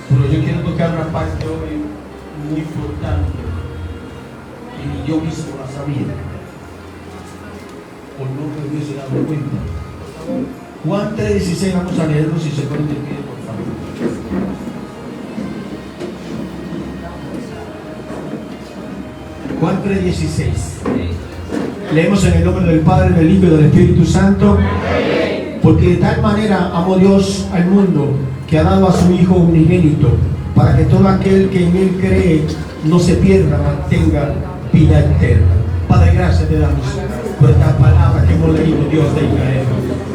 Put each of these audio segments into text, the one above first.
Pero yo quiero tocar una parte hoy muy importante y yo mismo la sabía, o no me hubiese dado cuenta. Juan 3:16, vamos a leerlo si se puede entender, por favor. Juan 3:16. Leemos en el nombre del Padre, del Hijo y del Espíritu Santo. Porque de tal manera amó Dios al mundo, que ha dado a su Hijo unigénito, para que todo aquel que en Él cree no se pierda, mas tenga vida eterna. Padre, gracias te damos por esta palabra que hemos leído, Dios de Israel.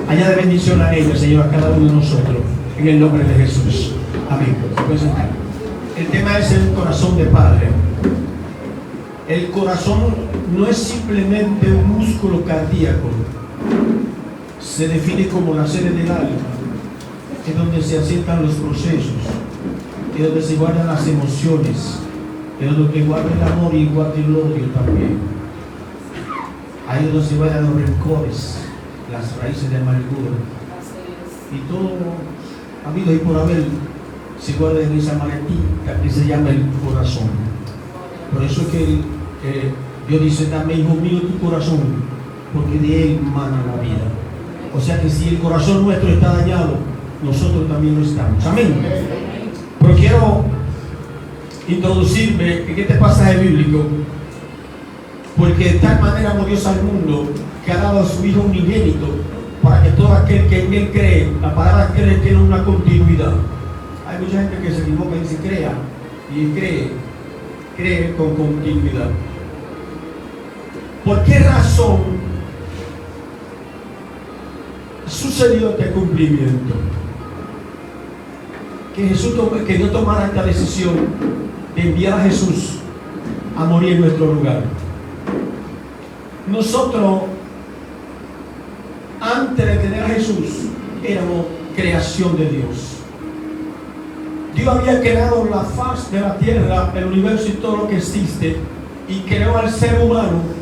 Añade bendición a ella, Señor, a cada uno de nosotros, en el nombre de Jesús. Amén. ¿Se puede sentar? El tema es el corazón de Padre. El corazón no es simplemente un músculo cardíaco. Se define como la sede del alma, es donde se asientan los procesos, es donde se guardan las emociones, es donde guarda el amor y guarda el odio también. Ahí es donde se guardan los rencores, las raíces de amargura. Y todo habido y por haber se guarda en esa maletita que se llama el corazón. Por eso es que Dios dice también, hijo mío, tu corazón, porque de él mana la vida. O sea que si el corazón nuestro está dañado, nosotros también lo estamos. Amén. Pero quiero introducirme en este pasaje bíblico, porque de tal manera amó Dios al mundo, que ha dado a su Hijo unigénito, para que todo aquel que en Él cree, la palabra cree tiene una continuidad. Hay mucha gente que se equivoca y dice crea, y cree con continuidad. ¿Por qué razón sucedió este cumplimiento? Que Dios tomara esta decisión de enviar a Jesús a morir en nuestro lugar. Nosotros, antes de tener a Jesús, éramos creación de Dios. Dios había creado la faz de la tierra, el universo y todo lo que existe, y creó al ser humano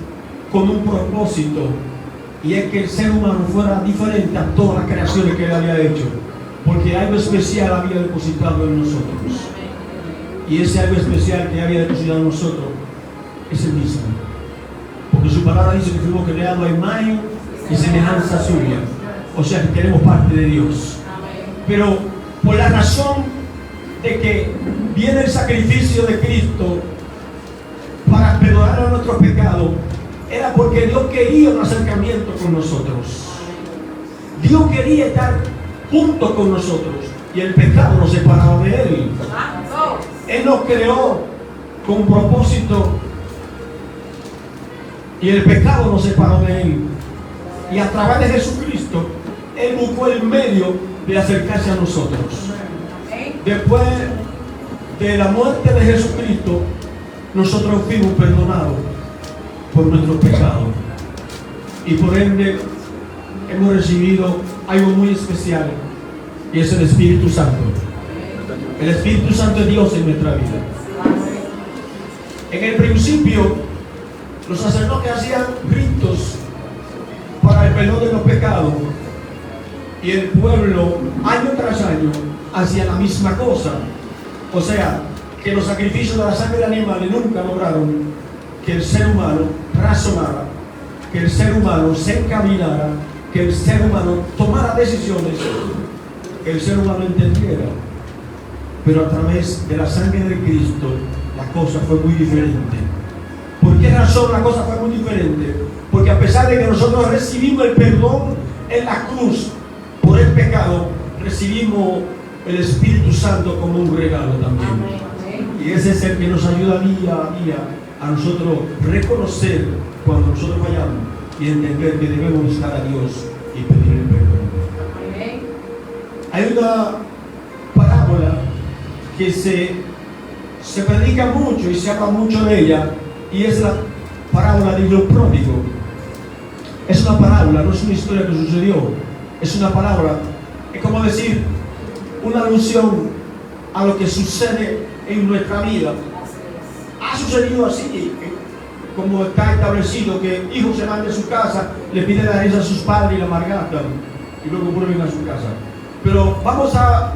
con un propósito, y es que el ser humano fuera diferente a todas las creaciones que él había hecho, porque algo especial había depositado en nosotros, y ese algo especial que había depositado en nosotros es el mismo, porque su palabra dice que fuimos creados a imagen y semejanza suya, o sea que tenemos parte de Dios. Pero por la razón de que viene el sacrificio de Cristo para perdonar a nuestros pecados, era porque Dios quería un acercamiento con nosotros. Dios quería estar junto con nosotros, y el pecado nos separaba de Él. Él nos creó con propósito, y el pecado nos separó de Él. Y a través de Jesucristo, Él buscó el medio de acercarse a nosotros. Después de la muerte de Jesucristo, nosotros fuimos perdonados por nuestros pecados, y por ende hemos recibido algo muy especial, y es el Espíritu Santo. El Espíritu Santo es Dios en nuestra vida. En el principio, los sacerdotes hacían ritos para el perdón de los pecados, y el pueblo año tras año hacía la misma cosa. O sea, que los sacrificios de la sangre de animales nunca lograron que el ser humano razonara, que el ser humano se encaminara, que el ser humano tomara decisiones, que el ser humano entendiera. Pero a través de la sangre de Cristo, la cosa fue muy diferente. ¿Por qué razón la cosa fue muy diferente? Porque a pesar de que nosotros recibimos el perdón en la cruz por el pecado, recibimos el Espíritu Santo como un regalo también. Y ese es el que nos ayuda día a día a nosotros reconocer cuando nosotros fallamos y entender que debemos buscar a Dios y pedir el perdón. Hay una parábola que se predica mucho y se habla mucho de ella, y es la parábola del hijo pródigo. Es una parábola, no es una historia que sucedió, es una parábola. Es como decir, una alusión a lo que sucede en nuestra vida. Ha sucedido así, como está establecido, que hijos se van de su casa, le piden la herencia a sus padres y la malgatan, y luego vuelven a su casa. Pero vamos a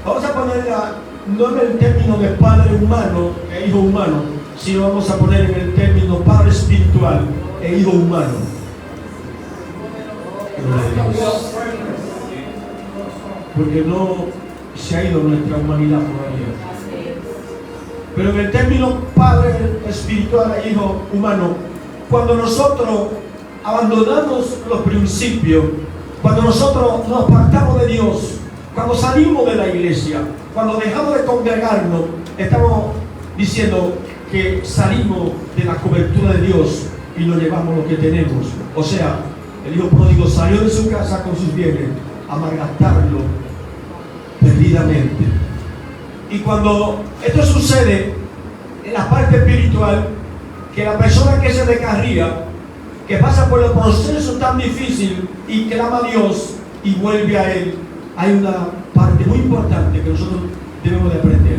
ponerla no en el término de padre humano e hijo humano, sino vamos a poner en el término padre espiritual e hijo humano. Porque no se ha ido nuestra humanidad todavía. Pero en el término padre espiritual e hijo humano, cuando nosotros abandonamos los principios, cuando nosotros nos apartamos de Dios, cuando salimos de la iglesia, cuando dejamos de congregarnos, estamos diciendo que salimos de la cobertura de Dios y nos llevamos lo que tenemos. O sea, el hijo pródigo salió de su casa con sus bienes a malgastarlo perdidamente. Y cuando esto sucede en la parte espiritual, que la persona que se descarría, que pasa por el proceso tan difícil y clama a Dios y vuelve a Él, hay una parte muy importante que nosotros debemos de aprender.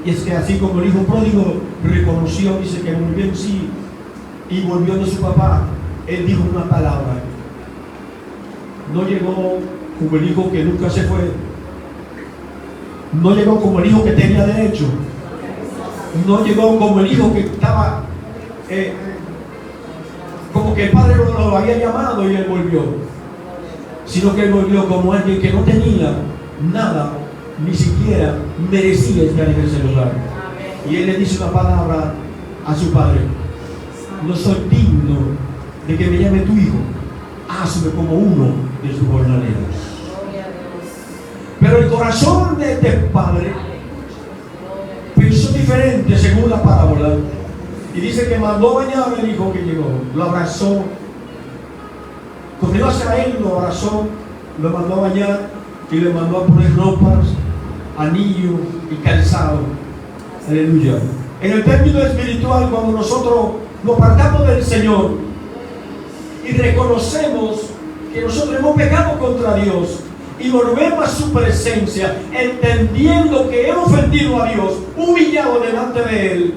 Y es que así como el hijo pródigo reconoció, dice que volvió en sí y volvió de su papá, él dijo una palabra. No llegó como el hijo que nunca se fue. No llegó como el hijo que tenía derecho. No llegó como el hijo que estaba como que el padre lo había llamado y él volvió, sino que él volvió como alguien que no tenía nada, ni siquiera merecía estar en ese lugar. Y él le dice una palabra a su padre: no soy digno de que me llame tu hijo, hazme como uno de sus jornaleros. Pero el corazón de este padre pensó diferente según la parábola. Y dice que mandó a bañar al hijo que llegó, lo abrazó, corrió hacia él, lo abrazó, lo mandó a bañar y le mandó a poner ropas, anillo y calzado. Aleluya. En el término espiritual, cuando nosotros nos apartamos del Señor y reconocemos que nosotros hemos pecado contra Dios y volvemos a su presencia, entendiendo que hemos ofendido a Dios, humillado delante de Él,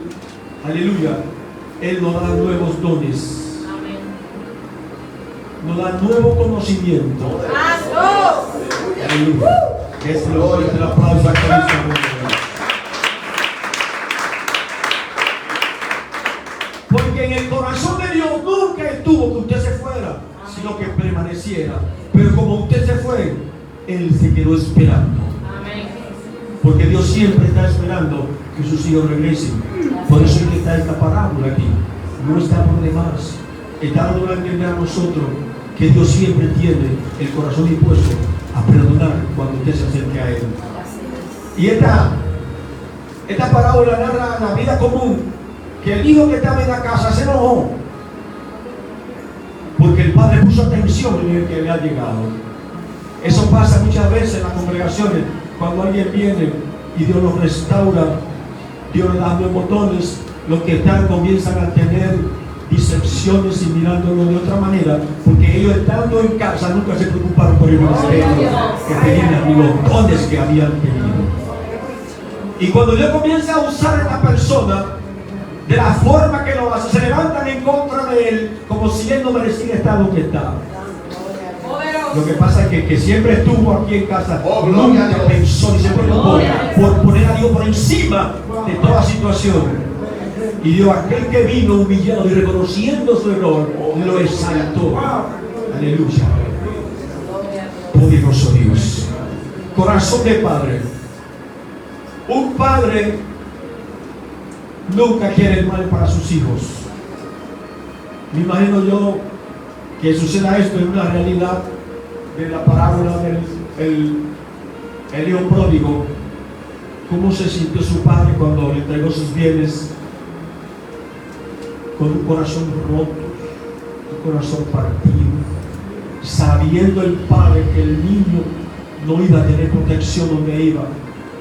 aleluya, Él nos da nuevos dones. Amén. Nos da nuevo conocimiento. Aleluya. Es lo que el aplauso a Cristo. Porque en el corazón de Dios nunca estuvo que usted se fuera, sino que permaneciera. Pero como usted se fue, Él se quedó esperando. Amén. Porque Dios siempre está esperando que sus hijos regresen. Por eso es que está esta parábola aquí. No está por demás. Está dando a entender a nosotros que Dios siempre tiene el corazón dispuesto a perdonar cuando usted se acerque a Él. Y esta parábola narra la vida común, que el hijo que estaba en la casa se enojó porque el padre puso atención en el que le ha llegado. Eso pasa muchas veces en las congregaciones, cuando alguien viene y Dios los restaura, Dios le da nuevos dones, los que están comienzan a tener disecciones y mirándolo de otra manera, porque ellos estando en casa nunca se preocuparon por el ministerio que tenían ni los dones que habían tenido. Y cuando Dios comienza a usar a esta persona de la forma que lo hace, se levantan en contra de él como si él no mereciera estar donde está. Lo que pasa es que siempre estuvo aquí en casa, nunca pensó ni se preocupó por poner a Dios por encima de toda situación. Y Dios, aquel que vino humillado y reconociendo su error, lo exaltó. Aleluya. Poderoso Dios. Corazón de padre. Un padre nunca quiere el mal para sus hijos. Me imagino yo que suceda esto en una realidad de la parábola del hijo pródigo. ¿Cómo se sintió su padre cuando le entregó sus bienes? Con un corazón roto, un corazón partido, sabiendo el padre que el niño no iba a tener protección donde iba,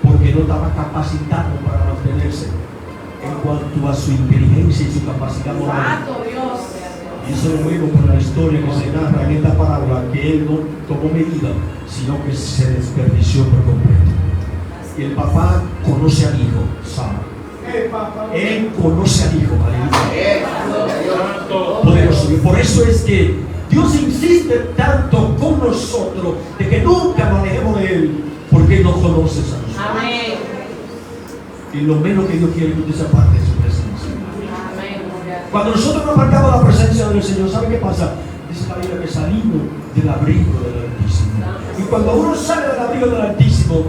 porque no estaba capacitado para mantenerse en cuanto a su inteligencia y su capacidad moral. Y eso es luego por la historia que se narra en esta parábola, que él no tomó medida, sino que se desperdició por completo. Y el papá conoce al hijo, sabe. Él conoce al hijo, poderoso. Y por eso es que Dios insiste tanto con nosotros de que nunca nos alejemos de Él, porque Él nos conoce a nosotros. Amén. Y lo menos que Dios quiere es que usted se aparte de su presencia. Cuando nosotros nos apartamos de la presencia del Señor, ¿sabe qué pasa? Dice la Biblia que salimos del abrigo del Altísimo. Y cuando uno sale del abrigo del Altísimo,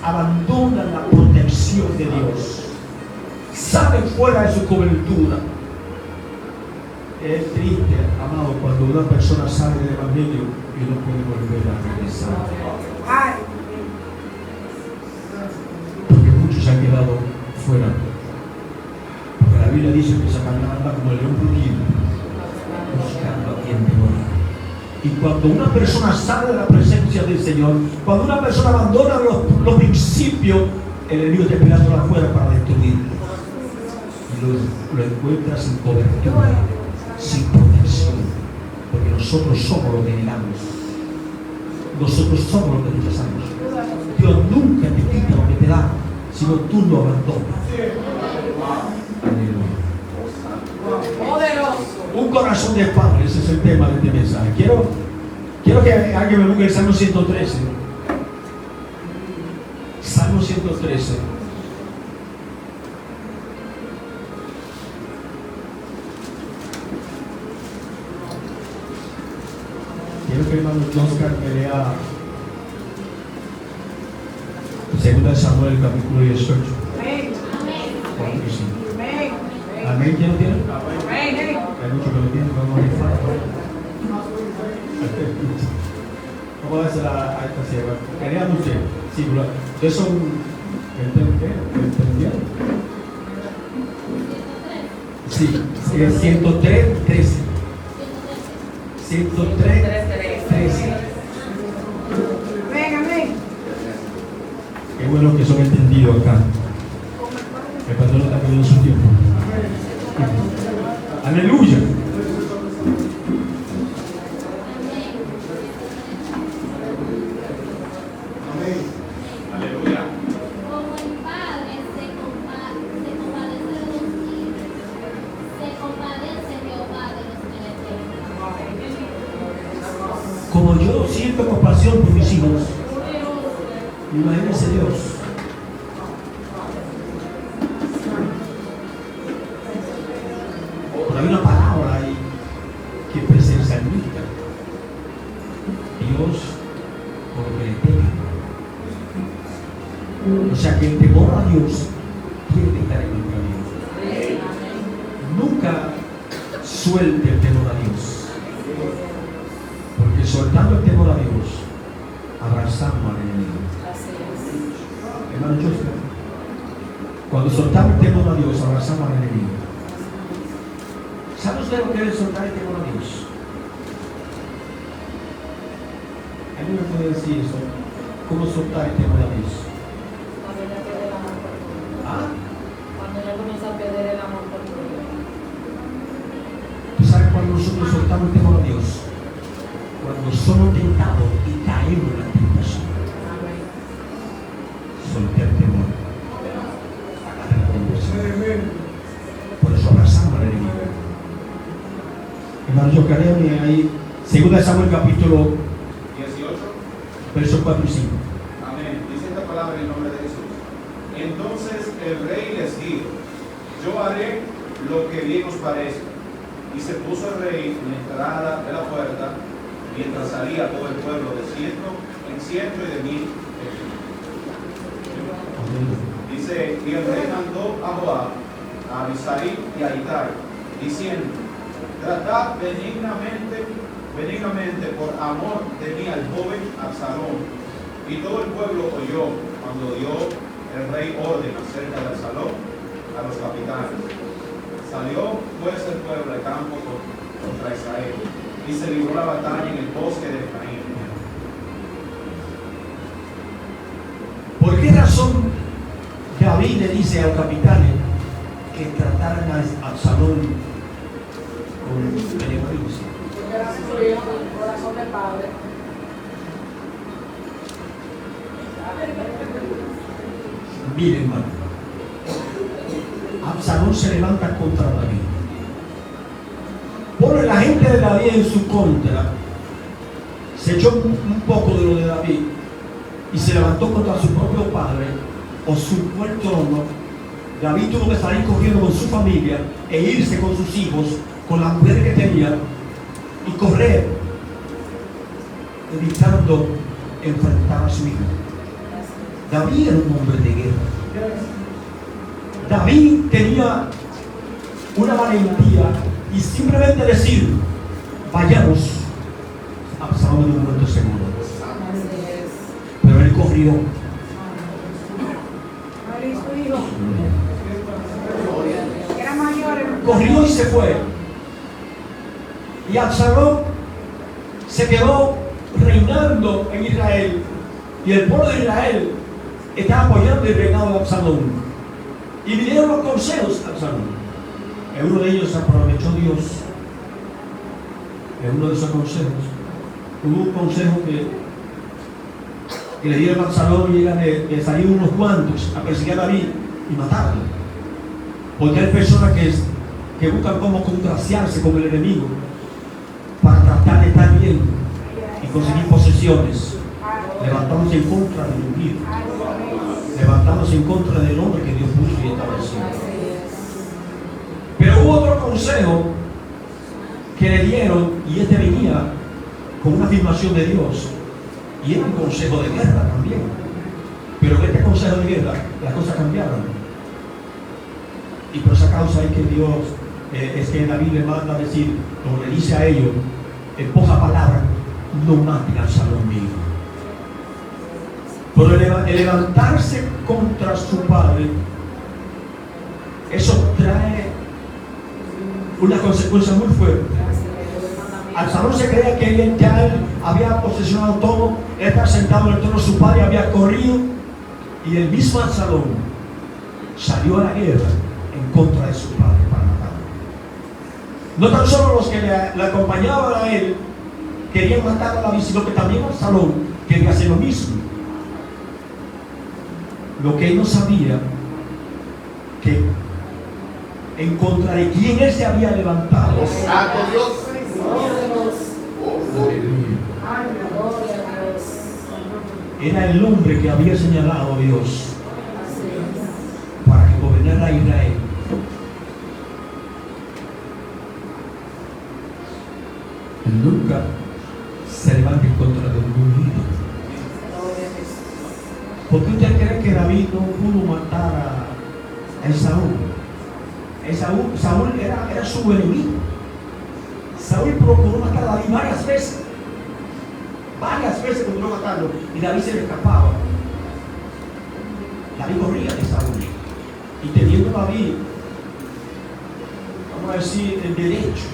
abandona la protección de Dios. Sale fuera de su cobertura. Es triste, amado, cuando una persona sale del Evangelio y no puede volver a regresar. Porque muchos se han quedado fuera. Porque la Biblia dice que Satanás anda como el león rugido, buscando a quien devorar. Y cuando una persona sale de la presencia del Señor, cuando una persona abandona los principios, el enemigo está esperando afuera para destruirlo. Y lo encuentra sin cobertura, sin protección, porque nosotros somos los que negamos, nosotros somos los que rechazamos. Dios nunca te quita lo que te da, sino tú lo abandonas. Un corazón de padre, ese es el tema de este mensaje. Quiero que alguien me busque el Salmo 113. Salmo 113. Quiero que el hermano Oscar me lea 2 Samuel capítulo 18. Amén. Amén. ¿Quién lo tiene? Amén. Hay muchos que lo tienen, vamos a rifar. ¿Cómo va a ser a esta ciega? ¿Querían usted? Sí, pero ustedes son ¿entendiendo? Sí, 103, 13. 103, 13. Qué bueno que son entendidos acá. El pastor está perdiendo su tiempo. Aleluya. Como yo siento compasión por mis hijos, imagínese Dios. Pero hay una palabra ahí que presenta en mí. Dios por lo que le teme. O sea que el temor a Dios tiene que estar en el camino. Nunca suelte el temor a Dios. Porque soltando el temor a Dios, abrazamos al enemigo. Hermano Joseph, cuando soltamos el temor a Dios, abrazamos al enemigo. ¿Sabe usted lo que es soltar el temor a Dios? ¿Alguien me puede decir eso? ¿Cómo soltar el temor a Dios? Cuando ya pierde el amor por Dios. ¿Ah? Cuando ya comienza a perder el amor por Dios. ¿Tú sabes cuando nosotros soltamos el temor a Dios? Cuando somos tentados y caemos en la tentación. Soltar el temor. Agarrar la conversión. Por eso abrazamos al enemigo. Hermano, yo quería ahí, 2 Samuel capítulo 18, versos 4 y 5. amén. Dice esta palabra en el nombre de Jesús. Entonces el rey les dijo: yo haré lo que bien os parezca. Y se puso el rey en la entrada de la puerta, mientras salía todo el pueblo de 100 en 100 y de 1000. Dice: y el rey mandó a Joab, a Abisai y a Itai, diciendo: tratad benignamente por amor de mí al joven Absalón. Y todo el pueblo oyó cuando dio el rey orden acerca de Absalón a los capitanes. Salió pues el pueblo de campo contra Israel y se libró la batalla en el bosque de Efraín. ¿Por qué razón David le dice a los capitanes que trataran a Absalón con benevolencia? Porque era su hijo, el corazón de padre. Miren, hermano, Absalón se levanta contra David. Pone la gente de David en su contra. Se echó un poco de lo de David y se levantó contra su propio padre usurpó el trono, David tuvo que salir corriendo con su familia e irse con sus hijos, con la mujer que tenía, y correr, evitando enfrentar a su hijo. David era un hombre de guerra. David tenía una valentía y simplemente decir, vayamos, Absalón en un momento seguro. Pero él corrió. Corrió y se fue. Y Absalón se quedó reinando en Israel. Y el pueblo de Israel estaba apoyando el reinado de Absalón. Y vinieron los consejos de Absalón. En uno de ellos aprovechó Dios. En uno de esos consejos hubo un consejo que le dieron a Absalón, y era de salir unos cuantos a perseguir a David y matarlo. Porque hay personas que buscan cómo congraciarse con el enemigo para tratar de estar bien y conseguir posesiones, levantándose en contra del ungido, levantándose en contra del hombre que Dios puso y estableció. Pero hubo otro consejo que le dieron, y este venía con una afirmación de Dios, y era un consejo de guerra también. Pero en este consejo de guerra las cosas cambiaron, y por esa causa es que Dios, es que David le manda a decir, como le dice a ellos, en pocas palabras, no maten al Absalón mío. Pero el levantarse contra su padre, eso trae una consecuencia muy fuerte. Absalón se creía que él había posesionado todo, él estaba sentado en el trono, su padre había corrido, y el mismo Absalón salió a la guerra en contra de su padre para matarlo. No tan solo los que le acompañaban a él querían matar a David, sino que también Absalón quería hacer lo mismo. Lo que él no sabía, que en contra de quién él se había levantado. Era el hombre que había señalado a Dios para que gobernara a Israel. Nunca se levante en contra de un ungido. ¿Por qué usted cree que David no pudo matar a Esaú? Saúl era su enemigo. Saúl procuró matar a David varias veces procuró matarlo, y David se le escapaba. David corría de Saúl, y teniendo David, vamos a decir, el derecho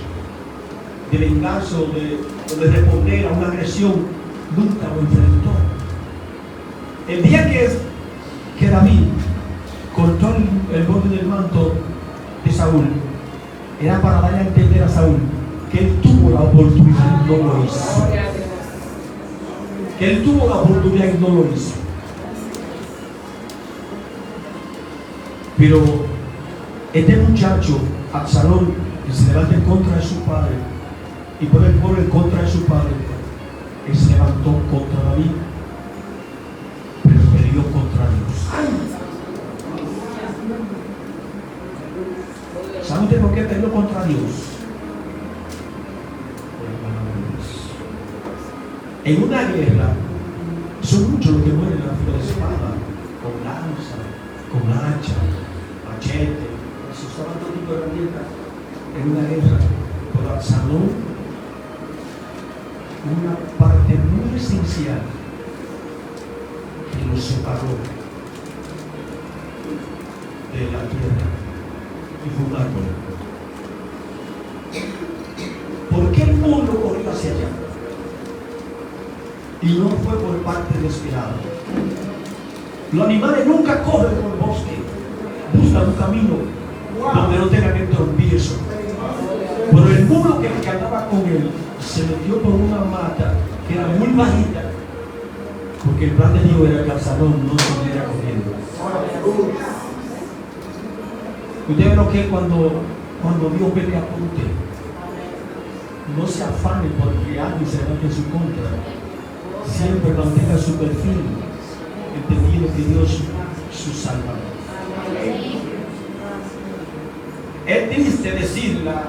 de vengarse o de responder a una agresión, nunca lo enfrentó. El día que David cortó el borde del manto de Saúl, era para darle a entender a Saúl que él tuvo la oportunidad y no lo hizo. Que él tuvo la oportunidad y no lo hizo. Pero este muchacho, Absalón, que se levanta en contra de su padre y pone el pueblo en contra de su padre, él se levantó contra David, pero peleó contra Dios. ¿Sabe usted por qué peleó contra Dios? En una guerra son muchos los que mueren a la fila de espada, con lanza, con hacha, machete. Se usaban todo tipo de herramientas en una guerra. Pero Absalón, una parte muy esencial que lo separó de la tierra, y fue un árbol. ¿Por qué el mundo corrió hacia allá? Y no fue por parte desesperada. Los animales nunca corren por el bosque, buscan un camino donde no tengan que tropiezo. Pero el mulo que andaba con él se metió por una mata que era muy bajita, porque el plan de Dios era que Absalón no estuviera corriendo. Usted ve lo que cuando Dios pelea por usted, no se afane porque alguien se levante en su contra. Siempre mantenga su perfil, entendiendo que Dios su Salvador. Es triste decirla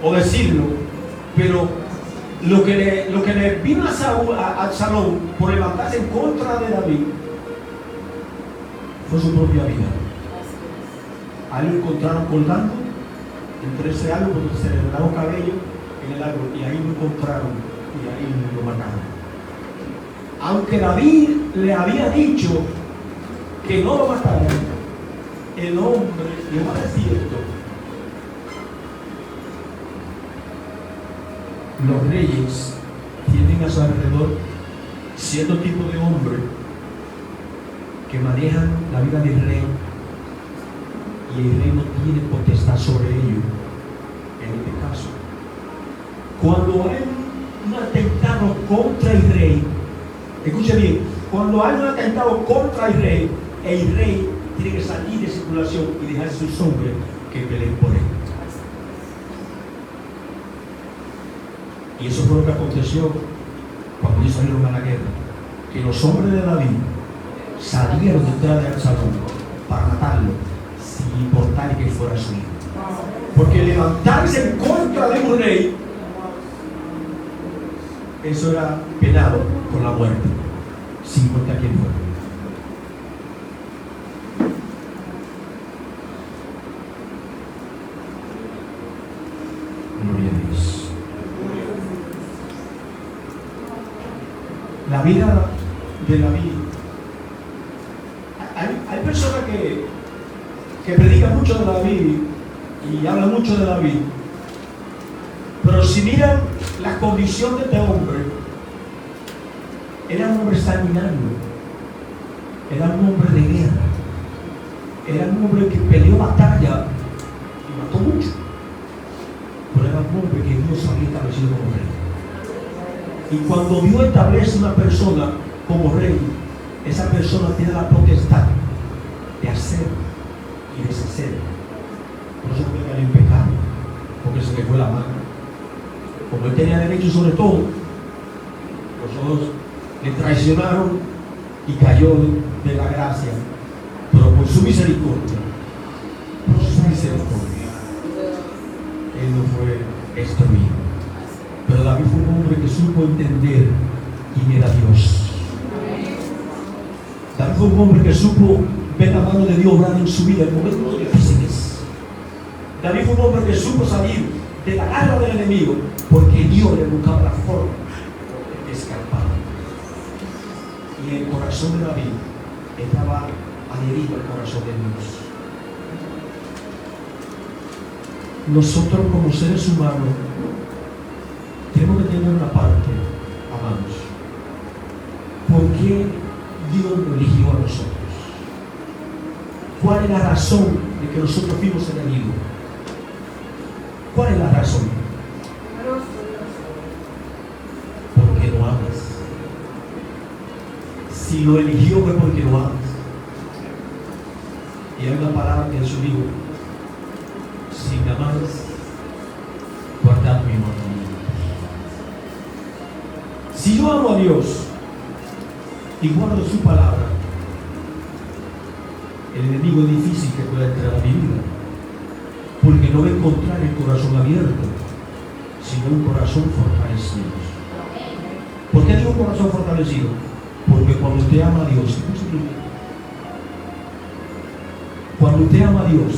o decirlo, pero lo que le vino a Absalón por levantarse en contra de David fue su propia vida. A él lo encontraron colgando entre ese árbol porque se le daba cabello en el árbol, y ahí lo encontraron y ahí lo mataron. Aunque David le había dicho que no lo mataran, el hombre, le va a decir esto: los reyes tienen a su alrededor cierto tipo de hombre que manejan la vida del rey, y el rey no tiene potestad sobre ellos. En este caso, cuando hay un atentado contra el rey, escuche bien, cuando hay un atentado contra el rey tiene que salir de circulación y dejar a sus hombres que peleen por él. Y eso fue lo que aconteció cuando ellos salieron a la guerra, que los hombres de David salieron detrás de Absalón para matarlo, sin importar que fuera su hijo. Porque levantarse en contra de un rey, eso era penado con la muerte, sin importar quién fuera. Gloria a Dios. La vida de David. Hay personas que predican mucho de David y hablan mucho de David, pero si miran la condición de este hombre, era un hombre sanguinario, era un hombre de guerra, era un hombre que peleó batalla y mató mucho, pero era un hombre que Dios había establecido como rey. Y cuando Dios establece una persona como rey, esa persona tiene la potestad de hacer y deshacer. Por eso puede caer en pecado, porque se le fue la mano. Como él tenía derecho sobre todo, los otros le traicionaron y cayó de la gracia, pero por su misericordia, él no fue destruido. Pero David fue un hombre que supo entender quién era Dios. David fue un hombre que supo ver la mano de Dios obrando en su vida en momentos difíciles. David fue un hombre que supo salir de la garra del enemigo, porque Dios le buscaba la forma de escapar. Y el corazón de David estaba adherido al corazón de Dios. Nosotros como seres humanos tenemos que tener una parte, amados. ¿Por qué Dios nos eligió a nosotros? ¿Cuál es la razón de que nosotros fuimos elegidos? ¿Cuál es la razón? Porque lo amas. Si lo eligió fue porque lo amas. Y hay una palabra que Jesús dijo: si me amas, guardad mi mandamiento. Si yo amo a Dios y guardo su palabra, el enemigo es difícil que pueda entrar a mi vida, porque no va a encontrar el corazón abierto, sino un corazón fortalecido. ¿Por qué digo un corazón fortalecido? Porque cuando usted ama a Dios, cuando usted ama a Dios,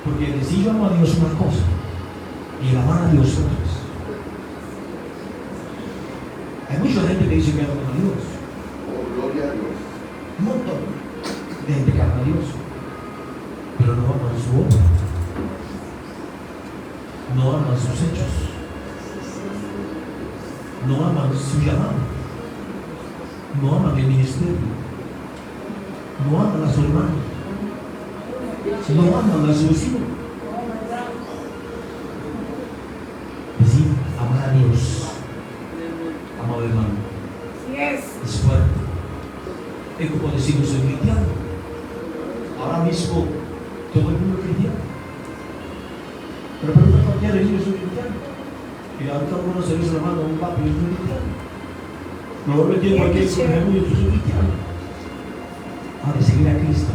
porque decir yo amo a Dios es una cosa y el amar a Dios es otra. Hay mucha gente que dice que ama a Dios. Oh, gloria a Dios. Un montón de gente que ama a Dios, pero no aman su obra, no aman sus hechos, no aman su llamado, no aman el ministerio, no aman a su hermano, no aman a su vecino. Es decir, amar a Dios, amado hermano, es fuerte. Es como decir: yo soy cristiano. Ahora mismo todo el mundo es cristiano, pero pregunta a cualquiera y dice: yo soy cristiano. Y la otra uno se dice la mano a un papi: yo soy cristiano. No vuelve a decir cualquier cosa: yo soy cristiano. Ahora, seguir a Cristo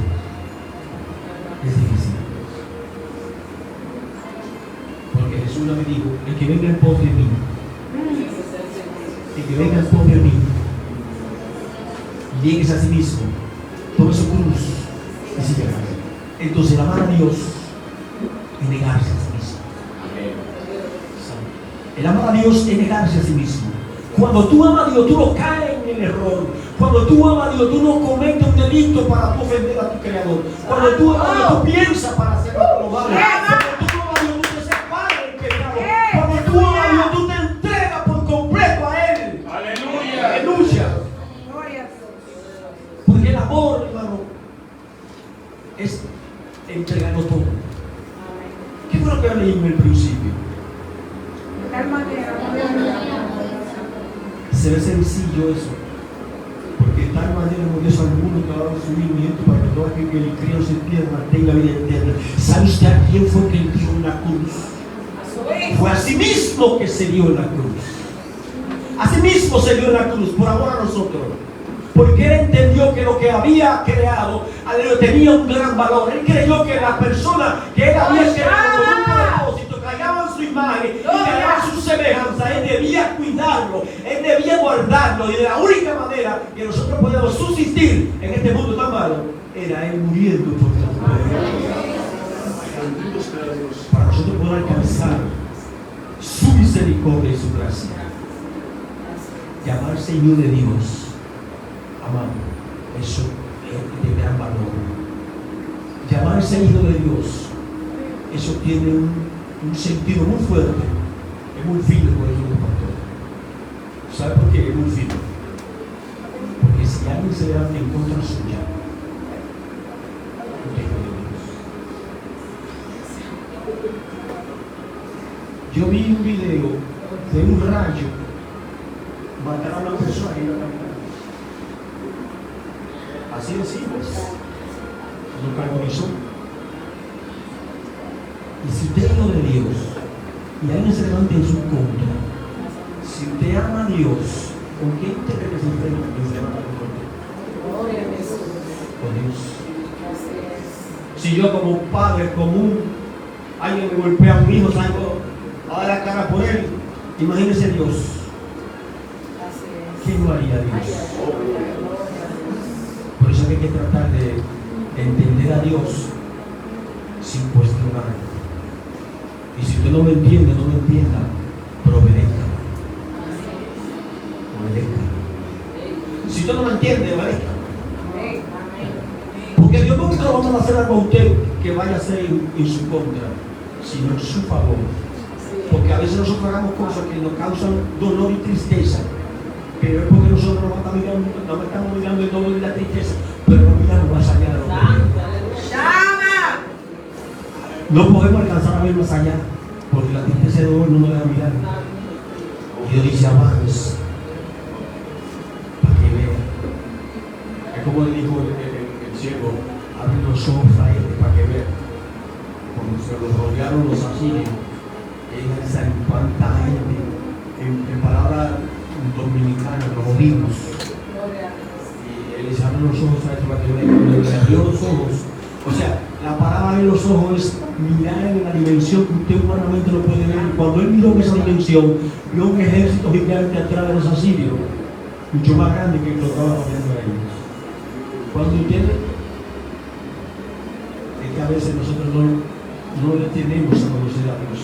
es difícil. Porque Jesús me dijo, el que venga en pos de mí, el que venga en pos de mí, niegues a sí mismo, tome su cruz y sígueme. Entonces, el amar a Dios es negarse a sí mismo. El amar a Dios es negarse a sí mismo. Cuando tú amas a Dios, tú no caes en el error. Cuando tú amas a Dios, tú no cometes un delito para tú ofender a tu Creador. Cuando tú amas a Dios, tú piensas para hacer lo malo. Cuando tú amas a Dios, tú te separas del pecado. Cuando tú amas a Dios, tú te entregas por completo a Él. Aleluya. Aleluya. Porque el amor, hermano, es entregarlo todo. ¿Qué fue lo que leí en el principio? Se ve sencillo eso, porque de tal manera amó Dios al mundo que ha dado su Hijo unigénito para que todo aquel que le crea o se pierda tenga vida eterna. ¿Sabe usted a quién fue que dio en la cruz? Fue a sí mismo que se dio en la cruz. A sí mismo se dio en la cruz por amor a nosotros. Porque él entendió que lo que había creado tenía un gran valor. Él creyó que la persona que él había creado con un propósito, callaban su imagen y callaban su semejanza, él debía cuidarlo, él debía guardarlo. Y de la única manera que nosotros podemos subsistir en este mundo tan malo era él muriendo por nosotros. Para nosotros poder alcanzar su misericordia y su gracia. Llamarse Hijo de Dios. Amado, eso es de gran valor. Llamarse Hijo de Dios, eso tiene un sentido muy fuerte. Es muy fino, como dijo el pastor. ¿Sabe por qué es muy fino? Porque si alguien se levanta en contra suya, es Hijo de Dios. Yo vi un video de un rayo matar a una persona y la caminata. Así decimos, lo carbonizó. Y si usted es hijo de Dios y alguien se levanta en su contra, si usted ama a Dios, ¿con quién usted cree que se enfrenta con Dios? Si yo como padre común, alguien me golpea a un hijo, salgo a dar la cara por él, imagínese Dios. ¿Qué no haría Dios? Por eso hay que tratar de entender a Dios sin cuestionar. Y si usted no me entiende, no me entienda, pero obedezca. Obedezca. Si usted no me entiende, obedezca. Porque Dios nunca lo va a hacer algo a usted que vaya a hacer en su contra, sino en su favor. Porque a veces nosotros hagamos cosas que nos causan dolor y tristeza. Pero es porque nosotros no estamos mirando el dolor y la tristeza, pero no miramos más allá de lo que no podemos alcanzar a ver más allá, porque la tristeza de dolor no nos deja mirar. Y Dios dice, avance, para que vea. Es como le dijo el ciego, abre los ojos a él para que vea. Cuando se los rodearon los asirios, ellos saben cuánta gente, en palabras dominicanas, lo vimos. Y él les abrió los ojos a esto para que vean, le abrió los ojos. O sea, la palabra de los ojos es mirar en la dimensión que usted humanamente no puede ver. Y cuando él miró en esa dimensión, vio un ejército gigante atrás de los asirios, mucho más grande que el que lo estaba rodeando a ellos. Cuando entiende, es que a veces nosotros no detenemos a conocer a Dios.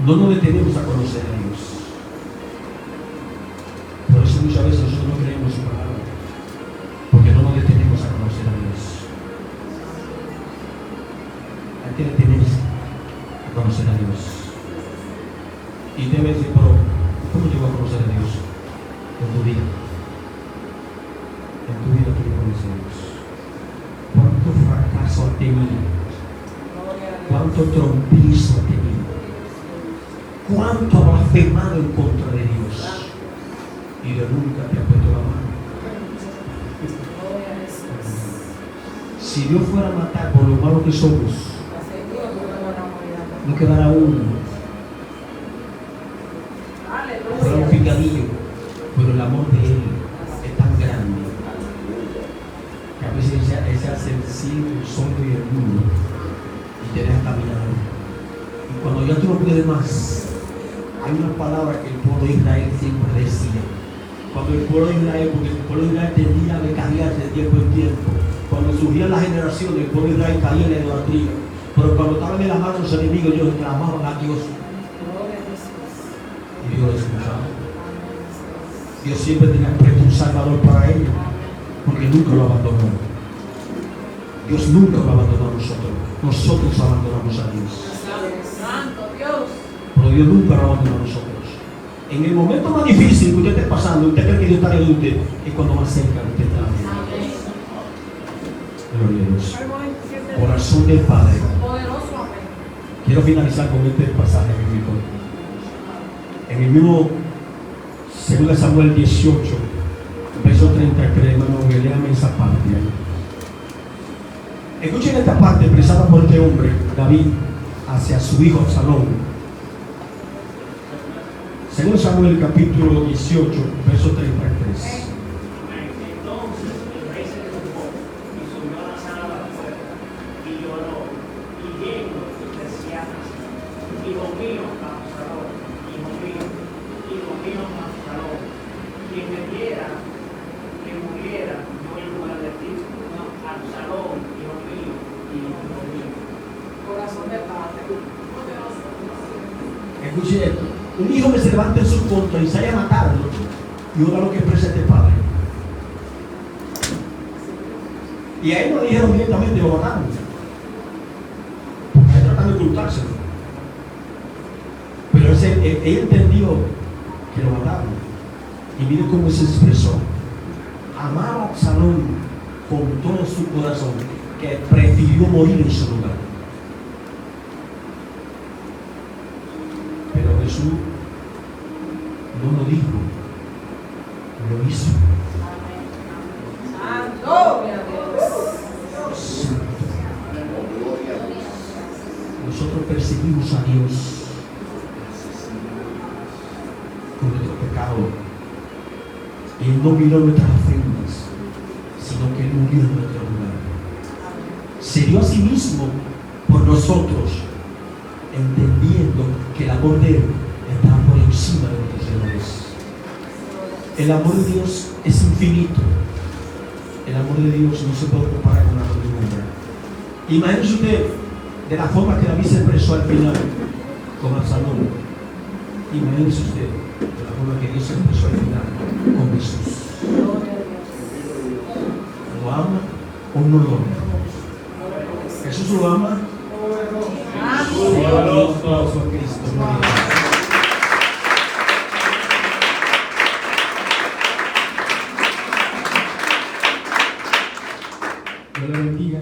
No nos detenemos a conocer a Dios. Por eso muchas veces nosotros no creemos su palabra, porque no nos detenemos a conocer a Dios. Hay que detenerse a conocer a Dios. Y debes decir, pero ¿cómo llego a conocer a Dios? En tu vida. En tu vida tú le conoces a Dios. ¿Cuánto fracaso ha tenido? ¿Cuánto trompizo ha tenido? ¿Cuánto ha blasfemado en contra de Dios? Y de nunca te ha puesto la mano. Si Dios fuera a matar por lo malo que somos, no quedará uno. Habrá un picadillo, pero el amor de Él es tan grande se hace el cielo, el sol y el mundo y te deja caminar. Y cuando ya tú no puedes más, hay una palabra que el pueblo de Israel siempre decía. Cuando el pueblo de Israel, porque el pueblo de Israel tendía a decaer de tiempo en tiempo. Cuando surgían las generaciones, el pueblo de Israel caía en la idolatría. Pero cuando estaban en las manos de los enemigos, ellos clamaban a Dios. Y Dios lo escuchaba. Dios siempre tenía puesto un salvador para ellos, porque nunca lo abandonó. Dios nunca lo abandonó a nosotros. Nosotros abandonamos a Dios. Santo Dios. Pero Dios nunca lo abandonó a nosotros. En el momento más difícil que usted esté pasando, usted cree que Dios está de usted, es cuando más cerca usted está de Dios. Gloria a Dios. Corazón del Padre. Poderoso, amén. Quiero finalizar con este pasaje bíblico. En el mismo 2 Samuel 18, verso 33, hermano, léame esa parte. Escuchen esta parte expresada por este hombre, David, hacia su hijo Absalón. 2 Samuel capítulo 18, verso 33. Entonces el rey se preocupó y subió a la sala de afuera y lloró y lleno decía así: hijo mío, Absalón, quien me diera que muriera yo en lugar de ti. Absalón, hijo mío, Corazón de padre. Escuche esto. Un hijo que se levanta en su contra y sale a matarlo, y oiga lo que expresa este padre. Y a él no le dijeron directamente, lo mataron. Porque tratan de ocultárselo. Pero él entendió que lo mataron. Y mire cómo se expresó. Amaba a Absalón con todo su corazón, que prefirió morir en su lugar. Pero Jesús no lo dijo, lo hizo. Santo. Gloria a Dios. Gloria a Dios. Nosotros perseguimos a Dios con nuestro pecado. Él no miró nuestras ofensas, sino que Él murió en nuestro lugar. Se dio a sí mismo por nosotros, entendiendo que el amor de Él está por encima de nuestros errores. El amor de Dios es infinito. El amor de Dios no se puede comparar con el amor de un hombre. Imagínese usted de la forma que David se expresó al final con Absalón. Imagínese usted de la forma que Dios se expresó al final con Jesús. Gloria a Dios. ¿Lo ama o no lo ama? ¿Jesús lo ama? Poderoso Cristo. Dios le bendiga.